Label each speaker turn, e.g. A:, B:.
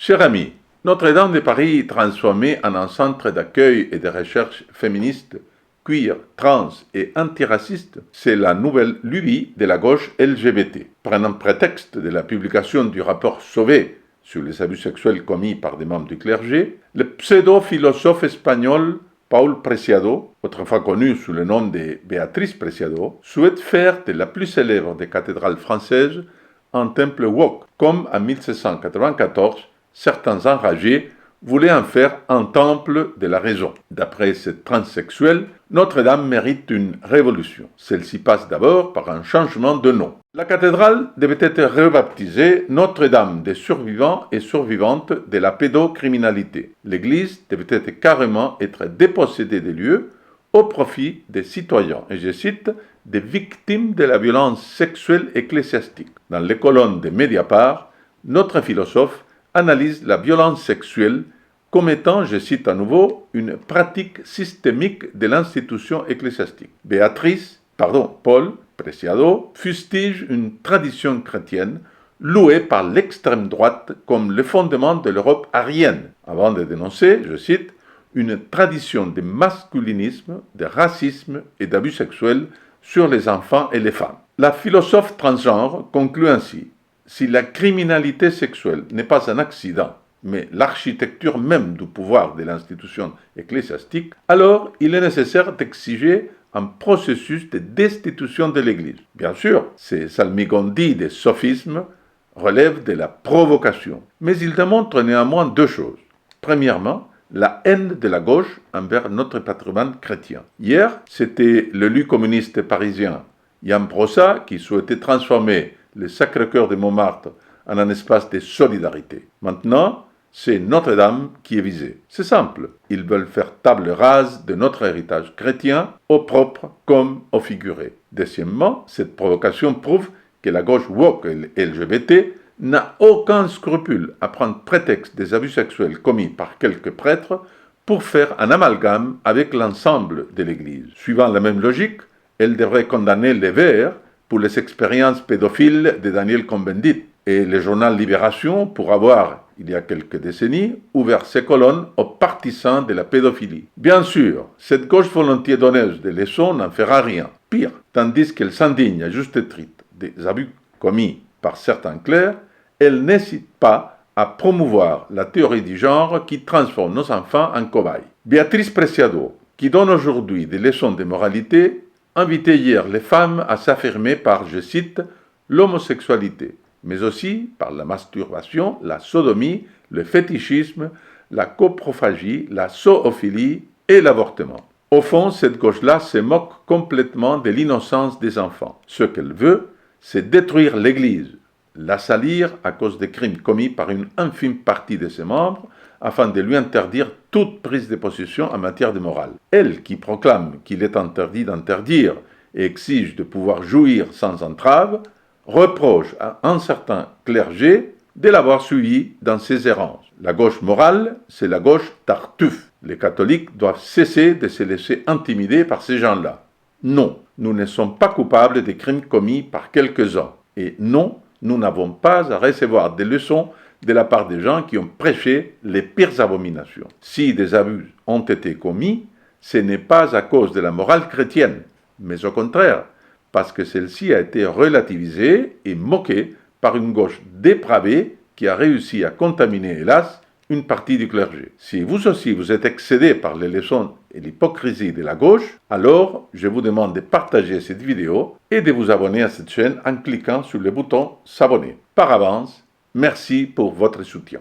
A: Chers amis, Notre-Dame de Paris transformé en un centre d'accueil et de recherche féministe, queer, trans et antiraciste, c'est la nouvelle lubie de la gauche LGBT. Prenant prétexte de la publication du rapport Sauvé sur les abus sexuels commis par des membres du clergé, le pseudo-philosophe espagnol Paul Preciado, autrefois connu sous le nom de Béatrice Preciado, souhaite faire de la plus célèbre des cathédrales françaises un temple woke, comme en 1794, certains enragés voulaient en faire un temple de la raison. D'après cette transsexuelle, Notre-Dame mérite une révolution. Celle-ci passe d'abord par un changement de nom. La cathédrale devait être rebaptisée Notre-Dame des survivants et survivantes de la pédocriminalité. L'église devait carrément être dépossédée des lieux au profit des citoyens, et je cite, des victimes de la violence sexuelle ecclésiastique. Dans les colonnes de Mediapart, notre philosophe analyse la violence sexuelle comme étant, je cite à nouveau, une pratique systémique de l'institution ecclésiastique. Paul Preciado fustige une tradition chrétienne louée par l'extrême droite comme le fondement de l'Europe aryenne, avant de dénoncer, je cite, une tradition de masculinisme, de racisme et d'abus sexuels sur les enfants et les femmes. La philosophe transgenre conclut ainsi: si la criminalité sexuelle n'est pas un accident, mais l'architecture même du pouvoir de l'institution ecclésiastique, alors il est nécessaire d'exiger un processus de destitution de l'Église. Bien sûr, ces salmigondis des sophismes relèvent de la provocation, mais ils démontrent néanmoins deux choses. Premièrement, la haine de la gauche envers notre patrimoine chrétien. Hier, c'était l'élu communiste parisien Jan Brossa qui souhaitait transformer le Sacré-Cœur de Montmartre en un espace de solidarité. Maintenant, c'est Notre-Dame qui est visée. C'est simple, ils veulent faire table rase de notre héritage chrétien, au propre comme au figuré. Deuxièmement, cette provocation prouve que la gauche woke et LGBT n'a aucun scrupule à prendre prétexte des abus sexuels commis par quelques prêtres pour faire un amalgame avec l'ensemble de l'Église. Suivant la même logique, elle devrait condamner les Verts pour les expériences pédophiles de Daniel Cohn-Bendit et le journal Libération pour avoir, il y a quelques décennies, ouvert ses colonnes aux partisans de la pédophilie. Bien sûr, cette gauche volontiers donneuse de leçons n'en fera rien. Pire, tandis qu'elle s'indigne à juste titre des abus commis par certains clercs, elle n'hésite pas à promouvoir la théorie du genre qui transforme nos enfants en cobayes. Béatrice Preciado, qui donne aujourd'hui des leçons de moralité, invitait hier les femmes à s'affirmer par, je cite, l'homosexualité, mais aussi par la masturbation, la sodomie, le fétichisme, la coprophagie, la zoophilie et l'avortement. Au fond, cette gauche-là se moque complètement de l'innocence des enfants. Ce qu'elle veut, c'est détruire l'Église, la salir à cause des crimes commis par une infime partie de ses membres, afin de lui interdire toute prise de position en matière de morale. Elle, qui proclame qu'il est interdit d'interdire et exige de pouvoir jouir sans entrave, reproche à un certain clergé de l'avoir suivi dans ses errances. La gauche morale, c'est la gauche Tartuffe. Les catholiques doivent cesser de se laisser intimider par ces gens-là. Non, nous ne sommes pas coupables des crimes commis par quelques-uns. Et non, nous n'avons pas à recevoir des leçons de la part des gens qui ont prêché les pires abominations. Si des abus ont été commis, ce n'est pas à cause de la morale chrétienne, mais au contraire, parce que celle-ci a été relativisée et moquée par une gauche dépravée qui a réussi à contaminer, hélas, une partie du clergé. Si vous aussi vous êtes excédé par les leçons et l'hypocrisie de la gauche, alors je vous demande de partager cette vidéo et de vous abonner à cette chaîne en cliquant sur le bouton s'abonner. Par avance, merci pour votre soutien.